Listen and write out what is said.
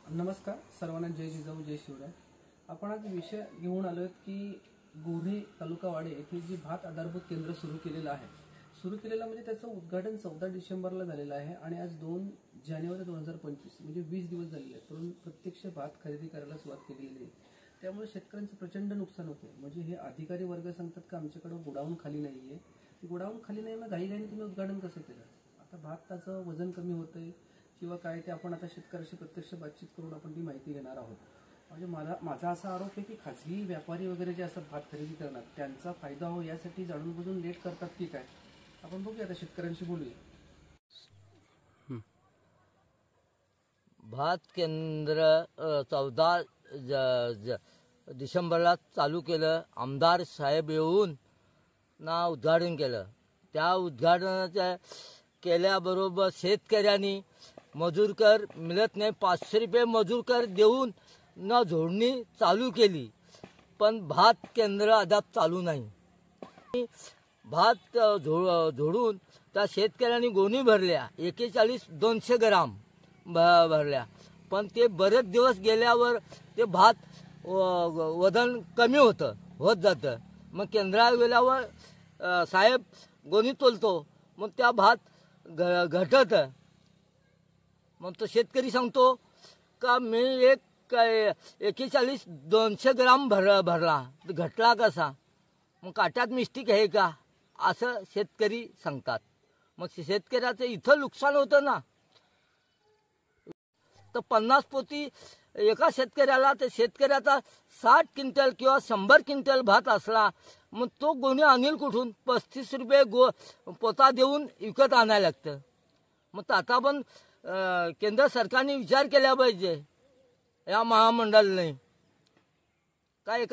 नमस्कार सर्वांना, जय जिजाऊ जय शिवराय। आपण आज विषय घेऊन आलोय की गोऱ्हे तालुका वाडे येथे जी भात आधारभूत केंद्र सुरू केलेलं आहे, म्हणजे त्याचं उद्घाटन 14 डिसेंबरला झालेलं आहे आणि आज 2 जानेवारी 2025 म्हणजे 20 दिवस झालेले आहेत, पण प्रत्यक्ष भात खरेदी करायला सुरुवात केलेली आहे। त्यामुळे शेतकऱ्यांचं प्रचंड नुकसान होते। म्हणजे हे अधिकारी वर्ग सांगतात की आमच्याकडे गोडाऊन खाली नाहीये, गोडाऊन खाली नाही, मग घाईघाईने तुम्ही उद्घाटन कसं केलं? आता भाताचं वजन कमी होतंय किंवा काय ते आपण आता शेतकऱ्याशी प्रत्यक्ष बातचीत करून आपण ती माहिती घेणार आहोत। म्हणजे माझा असा आरोप आहे की खाजगी व्यापारी वगैरे जे असतात भात खरेदी करणार, त्यांचा फायदा हो यासाठी जाणून बुजून लेट करतात की काय, आपण बघूया। आता शेतकऱ्यांशी बोलूया। भात केंद्र 14 डिसेंबरला चालू केलं। आमदार साहेब येऊन उद्घाटन केलं। त्या उद्घाटनाच्या केल्याबरोबर शेतकऱ्यांनी मजूर कर मिळत नाही, 500 रुपये मजूर कर देऊन जोडणी चालू केली, पण भात केंद्र अद्याप चालू नाही। भात जोडून त्या शेतकऱ्यांनी गोणी भरल्या, 41,200 ग्राम भरल्या, पण ते बरेच दिवस गेल्यावर ते भात वजन कमी होत जातं। मग केंद्रावर गेल्यावर साहेब गोणी तोलतो, मग त्या भात घटत। मग तो शेतकरी सांगतो का मी 41,200 ग्राम भरला, घटला कसा? मग काट्यात मिस्टेक आहे का, असं शेतकरी सांगतात। मग शेतकऱ्याचं इथं नुकसान होतं ना। तर 50 पोती एका शेतकऱ्याला, तर शेतकऱ्याचा 60 क्विंटल किंवा 100 क्विंटल भात असला, मग तो गोणी आणील कुठून? 35 रुपये पोता देऊन विकत आणायला लागतं। मग आता पण केंद्र सरकारने विचार केला पाहिजे, या महामंडळाने काय